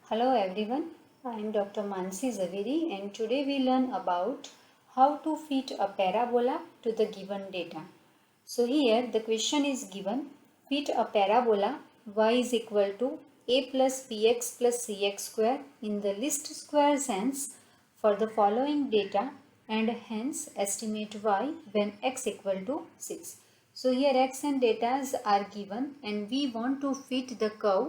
Hello everyone, I am Dr. Mansi Zaveri and today we learn about how to fit a parabola to the given data. So here the question is given, fit a parabola y is equal to a plus bx plus cx square in the least square sense for the following data and hence estimate y when x equal to 6. So here x and data are given and we want to fit the curve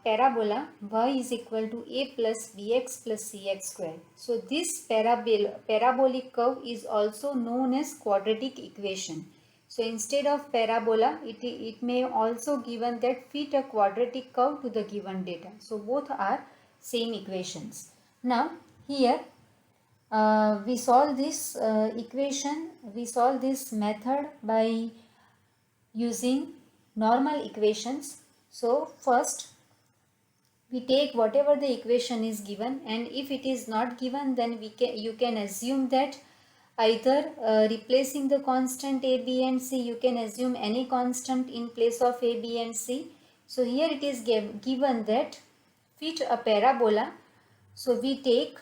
parabola y is equal to a plus bx plus cx square. So this parabolic curve is also known as quadratic equation. So instead of parabola, it may also given that fit a quadratic curve to the given data. So both are same equations. Now here we solve this equation, we solve this method by using normal equations. So first we take whatever the equation is given, and if it is not given then you can assume that either replacing the constant a, b and c, you can assume any constant in place of a, b and c. So here it is given that fit a parabola. So we take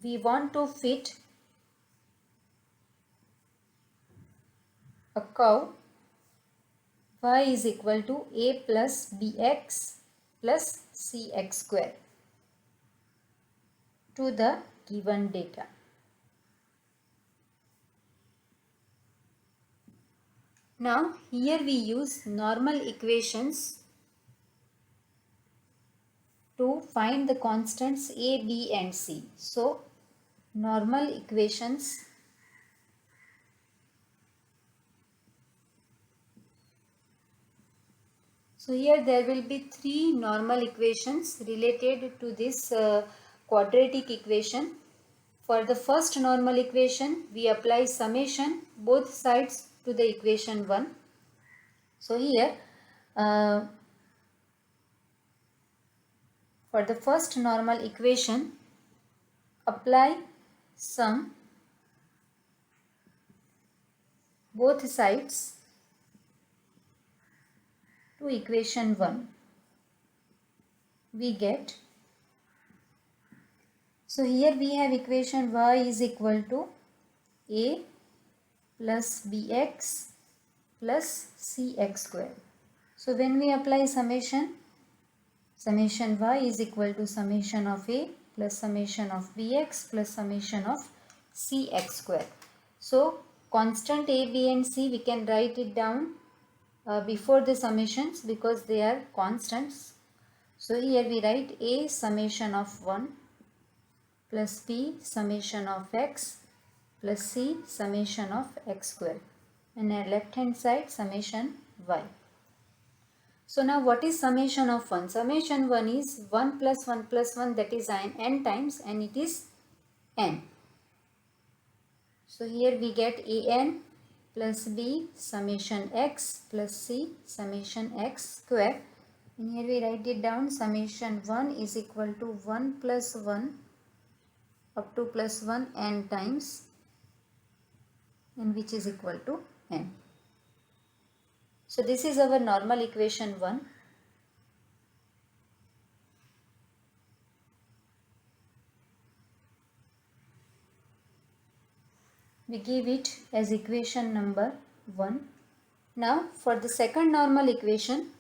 we want to fit a curve y is equal to a plus bx plus cx square to the given data. Now here we use normal equations to find the constants a, b and c. So normal equations So here there will be three normal equations related to this quadratic equation. For the first normal equation, we apply summation both sides to the equation 1. So here uh, for the first normal equation, apply sum both sides to equation 1. We get, so here we have equation y is equal to a plus bx plus cx square. So when we apply summation y is equal to summation of a plus summation of bx plus summation of cx square. So constant a, b and c we can write it down before the summations because they are constants. So here we write a summation of 1 plus b summation of x plus c summation of x square, and at left hand side summation y. So now what is summation of 1? Summation 1 is 1 plus 1 plus 1, that is n times, and it is n. So here we get an plus b summation x plus c summation x square, and here we write it down, summation 1 is equal to 1 plus 1 up to plus 1 n times, and which is equal to n. So this is our normal equation 1. We give it as equation number 1. Now for the second normal equation,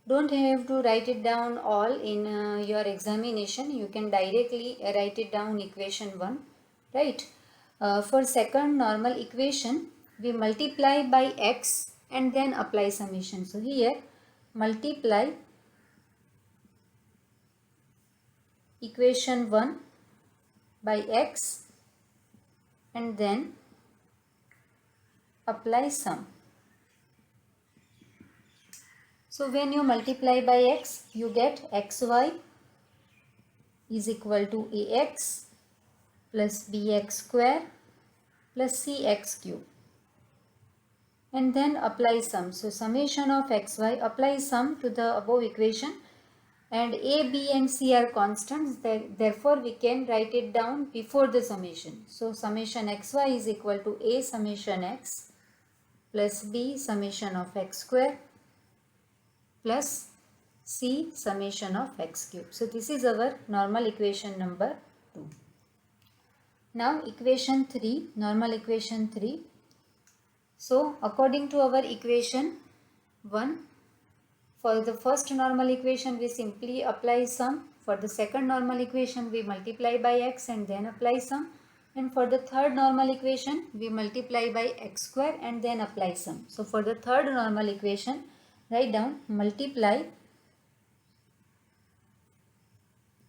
don't have to write it down all in your examination. You can directly write it down equation 1, right? For second normal equation, we multiply by x and then apply summation. So here multiply equation 1 by x and then apply sum. So when you multiply by x, you get xy is equal to ax plus bx square plus cx cube, and then apply sum. So summation of xy, apply sum to the above equation, and a, b and c are constants, therefore we can write it down before the summation. So summation xy is equal to a summation x plus b summation of x square plus c summation of x cube. So this is our normal equation number 2. Now equation 3, normal equation 3. So according to our equation 1, for the first normal equation we simply apply sum. For the second normal equation we multiply by x and then apply sum. And for the third normal equation we multiply by x square and then apply sum. So for the third normal equation, write down multiply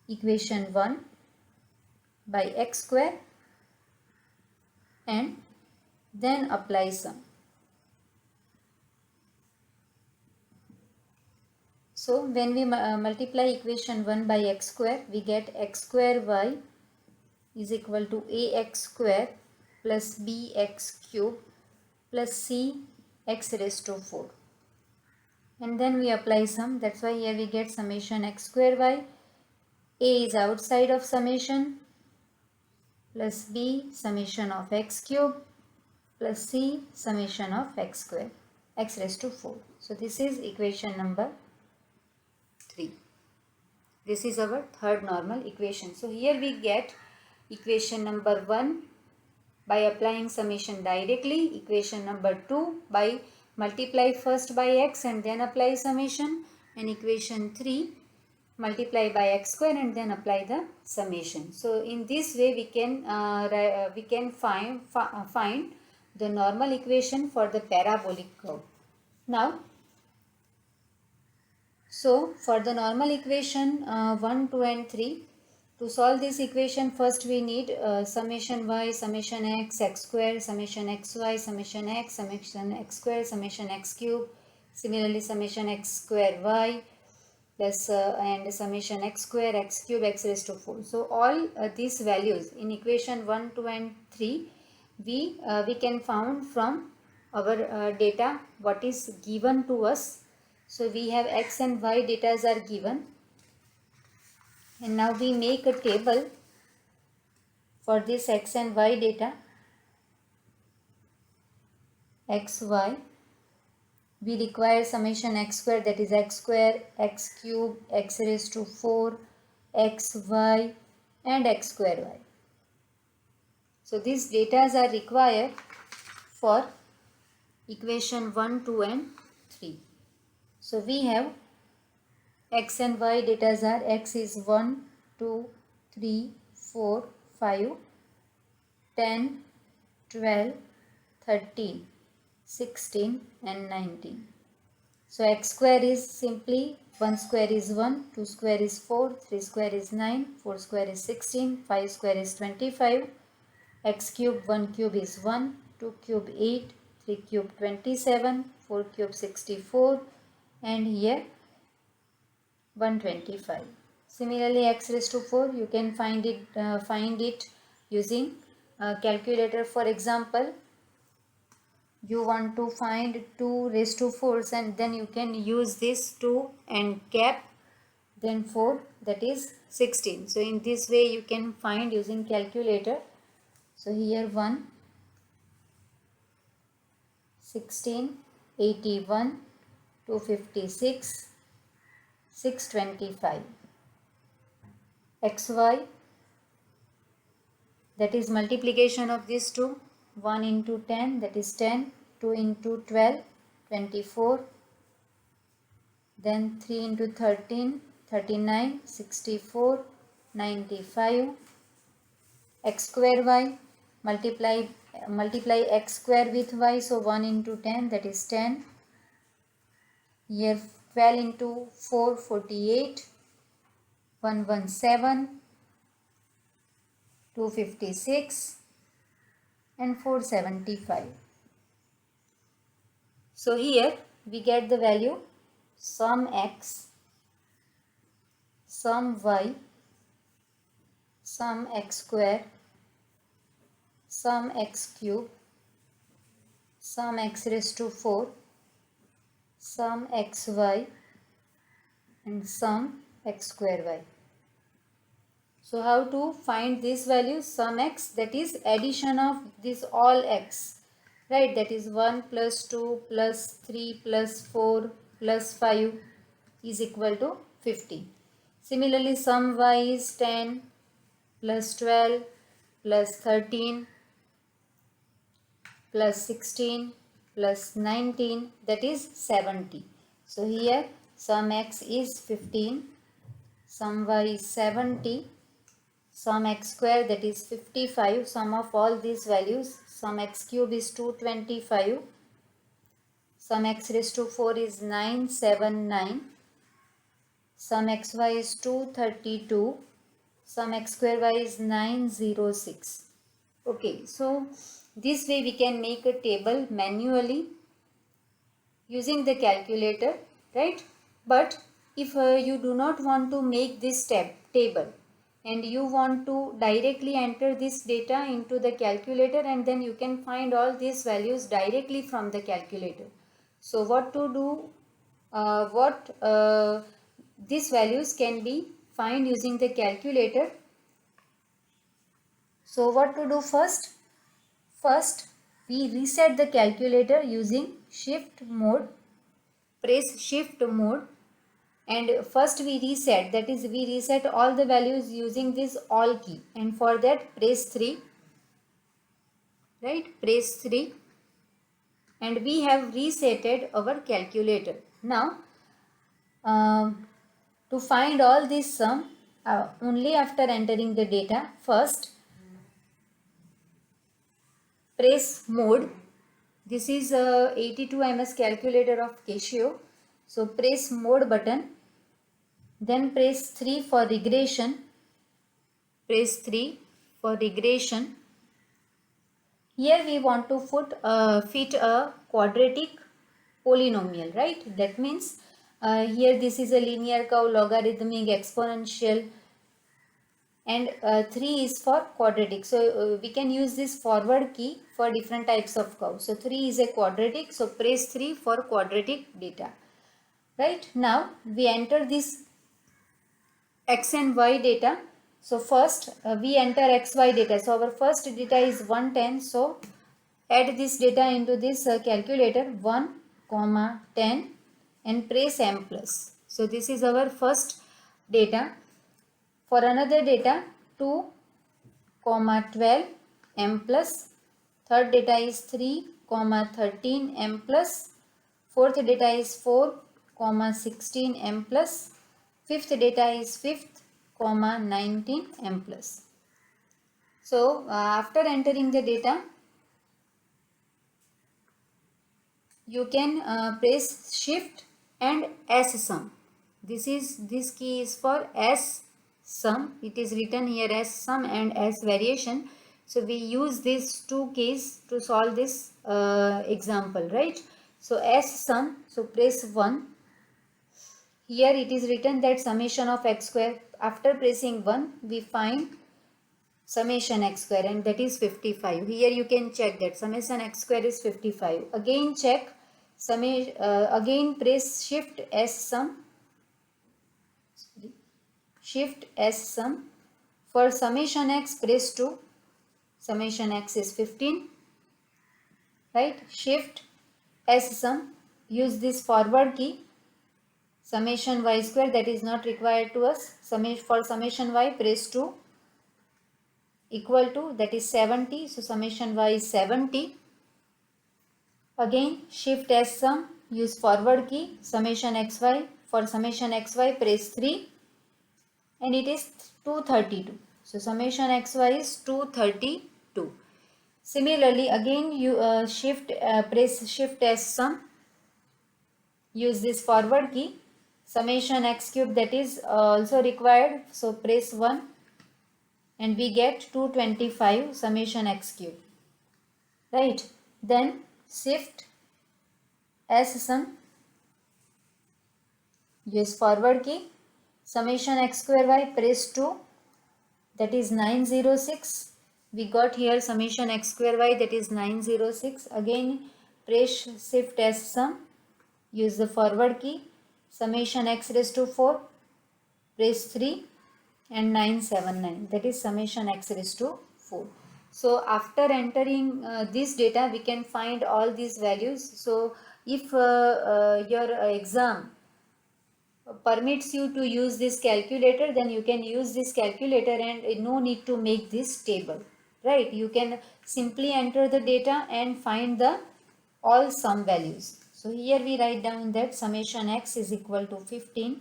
equation 1 by x square and then apply sum. So when we multiply equation 1 by x square, we get x square y is equal to ax square plus bx cube plus c x raised to 4. And then we apply sum. That's why here we get summation x square y. A is outside of summation plus b summation of x cube plus c summation of x square x raised to 4. So this is equation number 3. This is our third normal equation. So here we get equation number 1 by applying summation directly, equation number 2 by multiply first by x and then apply summation, and equation 3 multiply by x square and then apply the summation. So in this way we can find the normal equation for the parabolic curve. Now, so for the normal equation 1, 2 and 3, to solve this equation first we need summation y, summation x, x square, summation xy, summation x square, summation x cube, similarly summation x square y plus and summation x square, x cube, x raised to 4. So all these values in equation 1, 2 and 3 we can found from our data what is given to us. So we have x and y data are given, and now we make a table for this x and y data. X, y, we require summation x square, that is x square, x cube, x raised to 4, x, y and x square y. So these data are required for equation 1, 2 and 3. So we have x and y data are x is 1, 2, 3, 4, 5, 10, 12, 13, 16 and 19. So x square is simply 1 square is 1, 2 square is 4, 3 square is 9, 4 square is 16, 5 square is 25, x cube 1 cube is 1, 2 cube 8, 3 cube 27, 4 cube 64 and here 125. Similarly x raised to 4 you can find it using calculator. For example, you want to find 2 raised to 4s and then you can use this 2 and cap then 4, that is 16. So in this way you can find using calculator. So here 1, 16, 81, 256, 625. xy, that is multiplication of these two, 1 into 10 that is 10, 2 into 12 24, then 3 into 13 39, 64, 95. X square y, multiply x square with y, so 1 into 10 that is 10, here 12 into 4 48, 117, 256 and 475. So here we get the value sum x, sum y, sum x square, sum x cube, sum x raised to 4, sum xy and sum x square y. So how to find this value? Sum x, that is addition of this all x. right? That is 1 plus 2 plus 3 plus 4 plus 5 is equal to 50. Similarly, sum y is 10 plus 12 plus 13 plus 16 plus 19, that is 70. So here sum x is 15, sum y is 70, sum x square, that is 55, sum of all these values, sum x cube is 225, sum x raised to 4 is 979, sum xy is 232, sum x square y is 906. Okay, so this way we can make a table manually using the calculator, right? But if you do not want to make this table and you want to directly enter this data into the calculator, and then you can find all these values directly from the calculator. So what to do? These values can be find using the calculator. So what to do first? First, we reset the calculator using shift mode. Press shift mode, and first we reset, that is we reset all the values using this all key, and for that press 3, right? Press 3, and we have resetted our calculator. Now to find all this sum, only after entering the data, first press mode. This is a 82 ms calculator of Casio. So press mode button, then press 3 for regression. Press 3 for regression. Here we want to fit a quadratic polynomial, right? That means here this is a linear curve, logarithmic, exponential, and 3 is for quadratic. So we can use this forward key for different types of curves. So 3 is a quadratic, so press 3 for quadratic data. Right, now we enter this x and y data. So first we enter xy data. So our first data is 110. So add this data into this calculator, 1 comma 10, and press m plus. So this is our first data. For another data, 2 comma 12 m plus. Third data is 3 comma 13 m plus. Fourth data is 4 comma 16 m plus. Fifth data is 5th comma 19 m plus. So after entering the data, you can press shift and S sum. This key is for S sum. It is written here as sum and S variation. So we use these two keys to solve this example, right? So S sum, so press 1. Here it is written that summation of x square. After pressing 1, we find summation x square, and that is 55. Here you can check that summation x square is 55. Again check, again press shift S sum. Shift S sum. For summation x, press 2. Summation x is 15. Right? Shift S sum. Use this forward key. Summation y square, that is not required to us. For summation y, press 2, equal to, that is 70. So summation y is 70. Again shift S sum, use forward key, summation xy. For summation xy, press 3, and it is 232. So summation xy is 232. Similarly, again you press shift S sum, use this forward key, summation x cube, that is also required. So press 1, and we get 225 summation x cube. Right? Then shift S sum, use forward key, summation x square y, press 2, that is 906. We got here summation x square y, that is 906. Again press shift S sum, use the forward key, summation x raised to 4, press 3, and 979, that is summation x raised to 4. So after entering this data, we can find all these values. So if your exam permits you to use this calculator, then you can use this calculator and no need to make this table, right? You can simply enter the data and find the all sum values. So here we write down that summation x is equal to 15,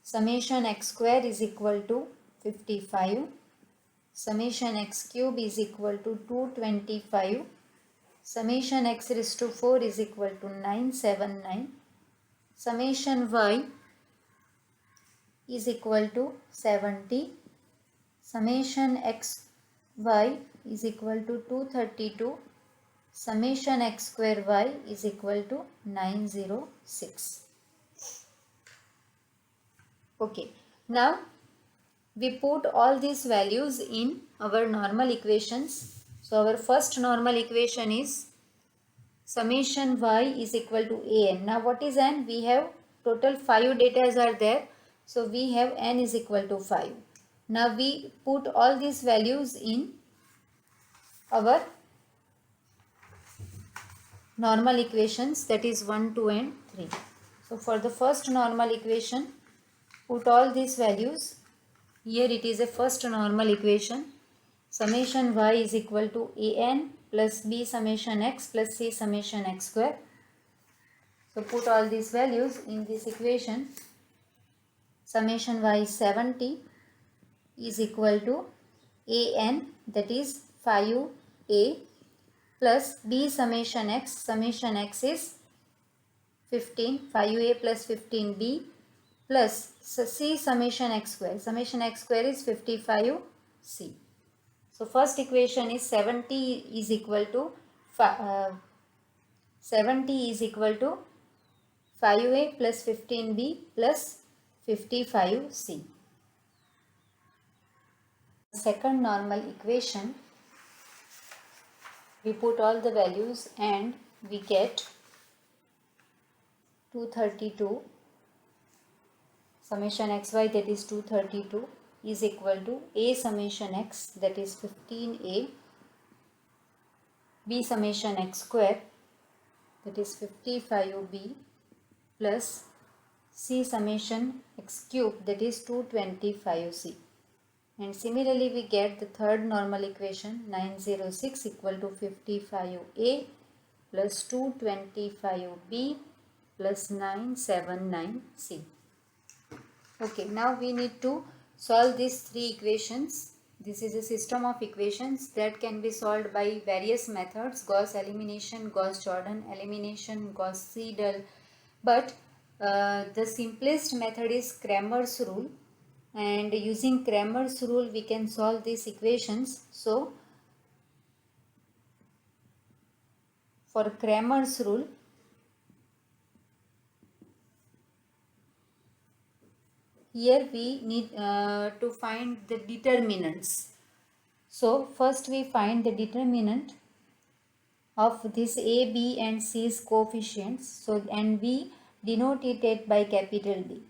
summation x square is equal to 55, summation x cube is equal to 225, summation x raised to 4 is equal to 979, summation y is equal to 70, summation x y is equal to 232, summation x square y is equal to 906. Okay, now we put all these values in our normal equations. So our first normal equation is summation y is equal to an. Now what is n? We have total 5 datas are there. So we have n is equal to 5. Now we put all these values in our normal equations, that is 1, 2 and 3. So for the first normal equation, put all these values. Here it is a first normal equation. Summation y is equal to an plus b summation x plus c summation x square. So put all these values in this equation. Summation y is 70 is equal to an, that is 5a, plus b summation x is 15, 5a plus 15b, plus c summation x square is 55c. So first equation is 70 is equal to 5a plus 15b plus 55c. Second normal equation, we put all the values and we get 232, summation xy, that is 232, is equal to a summation x, that is 15a, b summation x square, that is 55b, plus c summation x cube, that is 225c. And similarly we get the third normal equation, 906 equal to 55a plus 225b plus 979c. Okay, now we need to solve these three equations. This is a system of equations that can be solved by various methods: Gauss elimination, Gauss-Jordan elimination, Gauss-Seidel. But the simplest method is Cramer's rule, and using Cramer's rule we can solve these equations. So for Cramer's rule, here we need to find the determinants. So first we find the determinant of this a, b and c's coefficients. So and we denote it by capital D.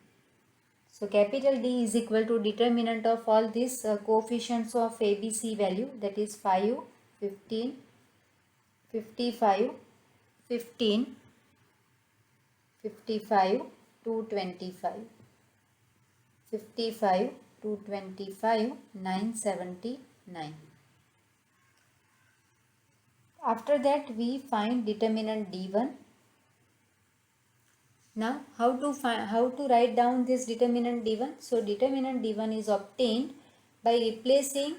So capital D is equal to determinant of all these coefficients of a, b, c value, that is 5, 15, 55, 15, 55, 225. 55, 225, 979. After that we find determinant D1. Now how to write down this determinant D1? So determinant D1 is obtained by replacing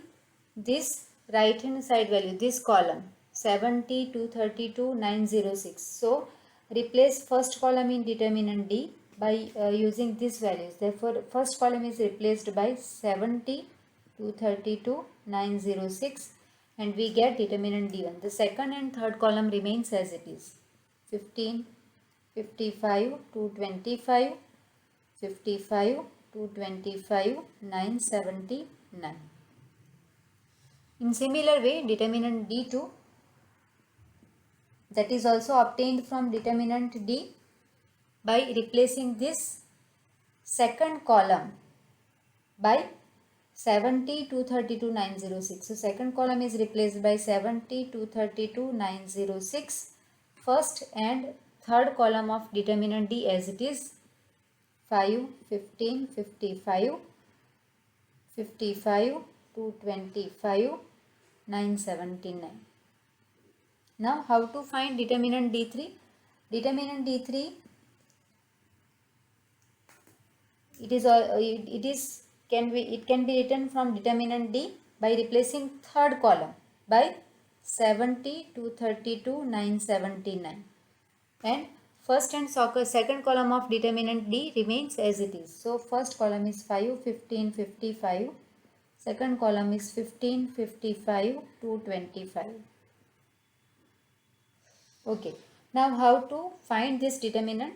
this right hand side value, this column 70, 232, 906. So replace first column in determinant D by using these values. Therefore first column is replaced by 70, 232, 906, and we get determinant D1. The second and third column remains as it is: 15, 55, 225, 55, 225, 979. In similar way, determinant D2, that is also obtained from determinant D by replacing this second column by 70, 232, 906. So second column is replaced by 70, 232, 906. First and third column of determinant D as it is 5, 15, 55, 55, 225, 979. Now how to find determinant D3? Determinant D3, it can be written from determinant D by replacing third column by 70, 232, 979, and first and second column of determinant D remains as it is. So first column is 5, 15, 55, second column is 15, 55, 225. Okay, now how to find this determinant?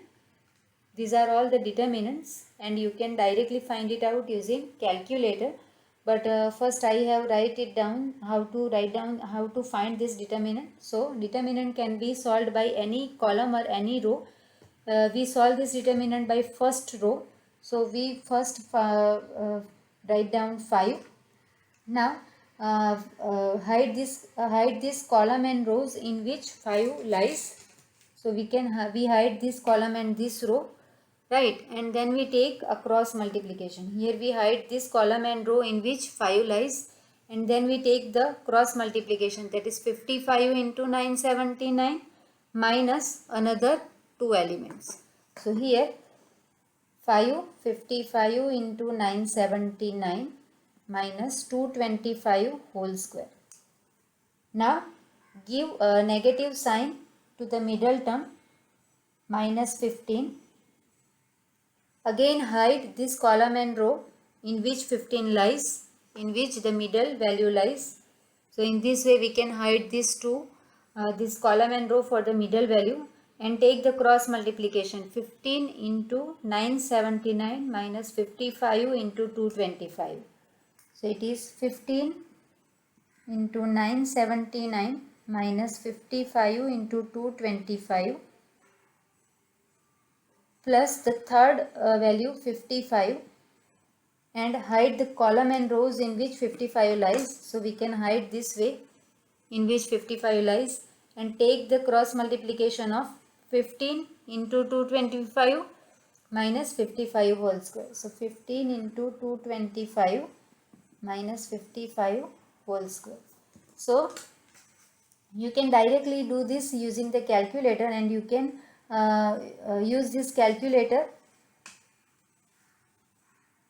These are all the determinants and you can directly find it out using calculator. But first I have write down how to find this determinant. So determinant can be solved by any column or any row. We solve this determinant by first row. So we first write down 5. Now hide this column and rows in which 5 lies. So we hide this column and this row, right? And then we take a cross multiplication. Here we hide this column and row in which 5 lies, and then we take the cross multiplication, that is 55 into 979 minus another 2 elements. So here 55 into 979 minus 225 whole square. Now give a negative sign to the middle term, minus 15. Again hide this column and row in which 15 lies, in which the middle value lies. So in this way we can hide this column and row for the middle value, and take the cross multiplication, 15 into 979 minus 55 into 225. So it is 15 into 979 minus 55 into 225 plus the third value 55, and hide the column and rows in which 55 lies. So we can hide this way, in which 55 lies, and take the cross multiplication of 15 into 225 minus 55 whole square. So 15 into 225 minus 55 whole square. So you can directly do this using the calculator, and you can use this calculator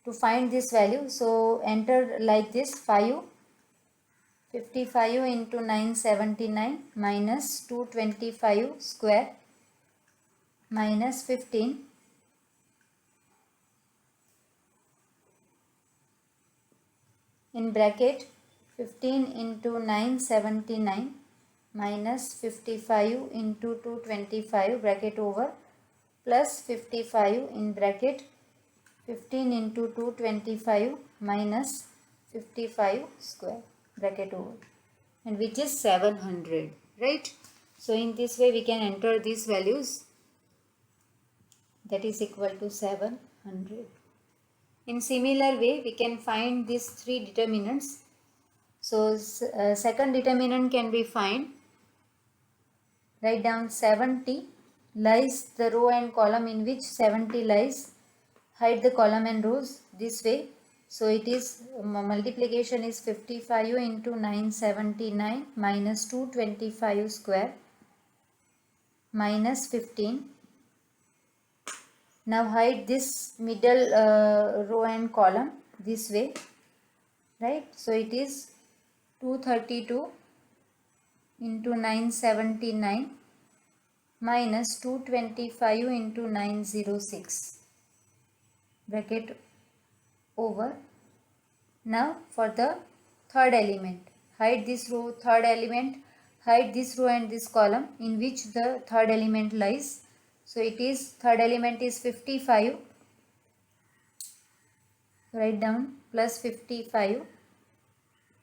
to find this value. So enter like this: 55 into 979 minus 225 square minus 15 in bracket 15 into 979 minus 55 into 225 bracket over plus 55 in bracket 15 into 225 minus 55 square bracket over, and which is 700, right? So in this way we can enter these values, that is equal to 700. In similar way we can find these three determinants. So second determinant can be find. Write down 70 lies the row and column in which 70 lies. Hide the column and rows this way. So it is multiplication is 55 into 979 minus 225 square minus 15. Now hide this middle row and column this way, right? So it is 232 into 979 minus 225 into 906 bracket over. Now for the third element, hide this row, third element, hide this row and this column in which the third element lies. So it is, third element is 55, write down plus 55,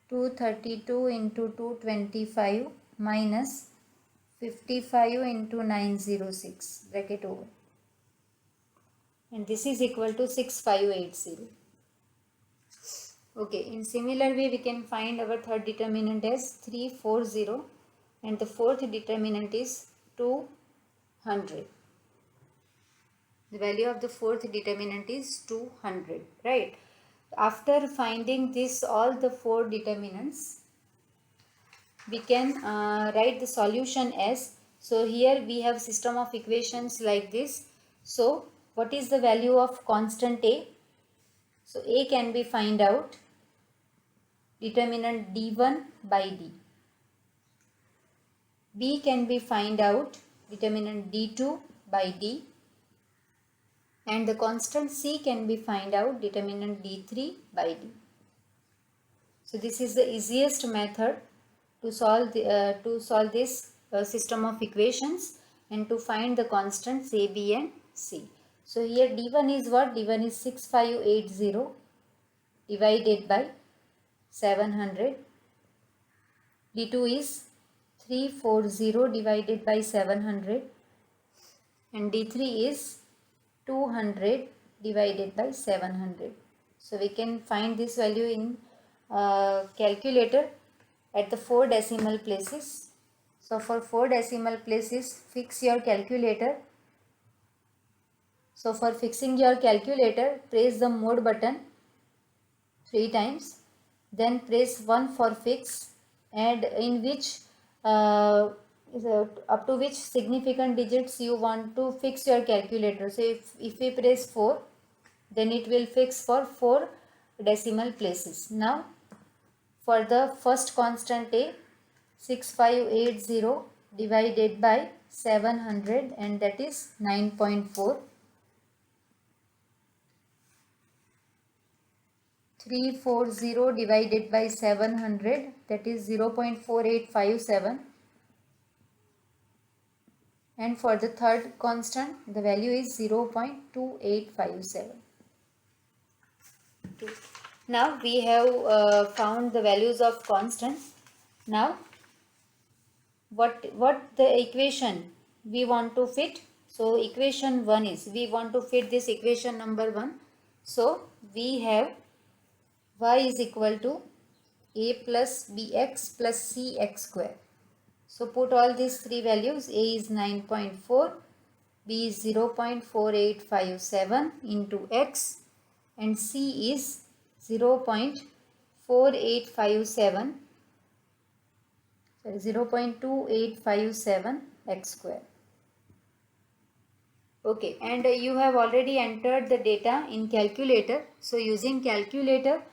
232 into 225 minus 55 into 906 bracket over, and this is equal to 6580. Okay, in similar way we can find our third determinant as 340 and the fourth determinant is 200. The value of the fourth determinant is 200, right? After finding this all the four determinants, we can write the solution as, so here we have system of equations like this. So what is the value of constant A? So A can be find out determinant d1 by d. B can be find out determinant d2 by d, and the constant C can be find out determinant d3 by d. So this is the easiest method to solve this system of equations and to find the constants A, B and C. So here d1 is what? d1 is 6580 divided by 700. d2 is 340 divided by 700 and d3 is 200 divided by 700. So we can find this value in calculator at the 4 decimal places. So for 4 decimal places, fix your calculator. So for fixing your calculator, press the mode button 3 times, then press 1 for fix, and in which up to which significant digits you want to fix your calculator. So if we press 4, then it will fix for 4 decimal places. Now for the first constant A, 6580 divided by 700, and that is 9.4. 340 divided by 700, that is 0.4857, and for the third constant the value is 0.2857. Now we have found the values of constants. Now what the equation we want to fit? So equation 1 is, we want to fit this equation number 1. So we have y is equal to a plus bx plus cx square. So put all these three values. A is 9.4, b is 0.4857 into x, and c is 0.4857, sorry, 0.2857 x square. Okay, and you have already entered the data in calculator. So using calculator,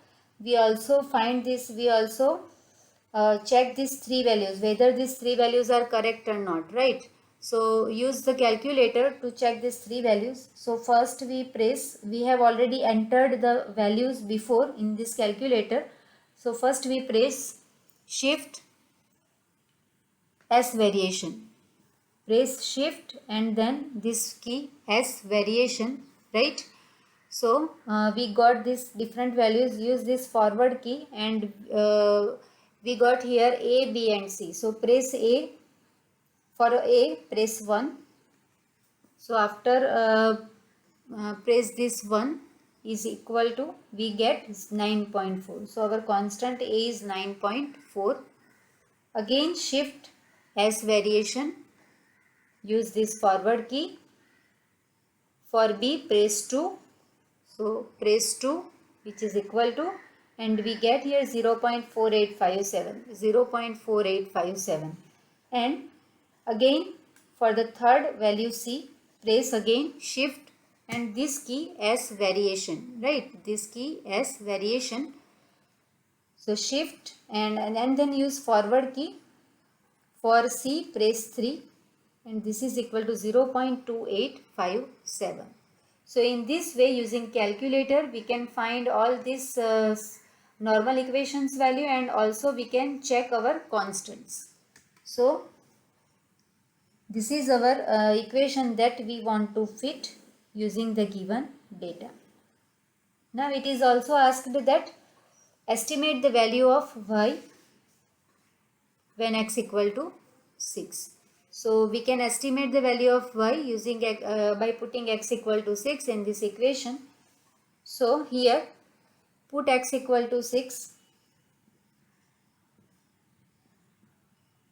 we also find this, we also check these three values, whether these three values are correct or not, right? So use the calculator to check these three values. So first we press, we have already entered the values before in this calculator. So first we press shift S variation. Press shift and then this key S variation, right? So we got this different values. Use this forward key and we got here A, B and C. So press A. For A, press 1. So after press this 1 is equal to, we get 9.4. So our constant A is 9.4. Again shift S variation. Use this forward key. For B, press 2. So press 2, which is equal to, and we get here 0.4857, 0.4857. And again for the third value C, press again shift and this key S variation, right? This key S variation. So shift and then use forward key. For C, press 3 and this is equal to 0.2857. So in this way, using calculator, we can find all this normal equations value, and also we can check our constants. So this is our equation that we want to fit using the given data. Now it is also asked that estimate the value of y when x equal to 6. So we can estimate the value of y using by putting x equal to 6 in this equation. So here put x equal to 6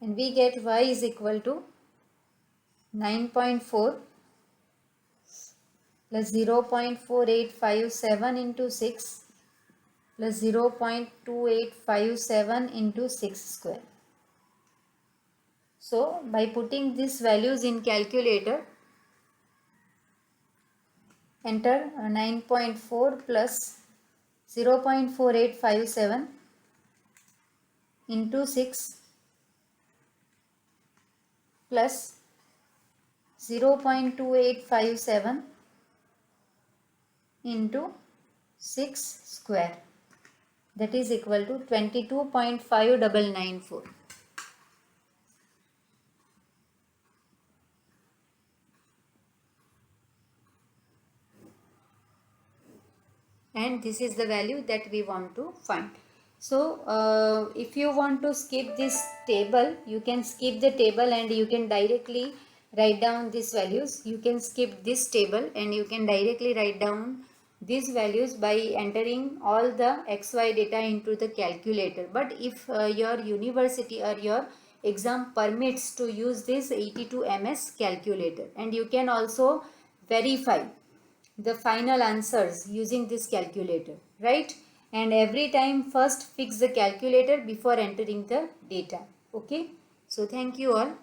and we get y is equal to 9.4 plus 0.4857 into 6 plus 0.2857 into 6 square. So by putting these values in calculator, enter 9.4 plus 0.4857 into 6 plus 0.2857 into 6 square, that is equal to 22.5994. And this is the value that we want to find. So if you want to skip this table, you can skip the table and you can directly write down these values. You can skip this table and you can directly write down these values by entering all the XY data into the calculator. But if your university or your exam permits to use this 82MS calculator, and you can also verify the final answers using this calculator, right? And every time first fix the calculator before entering the data. Okay, so thank you all.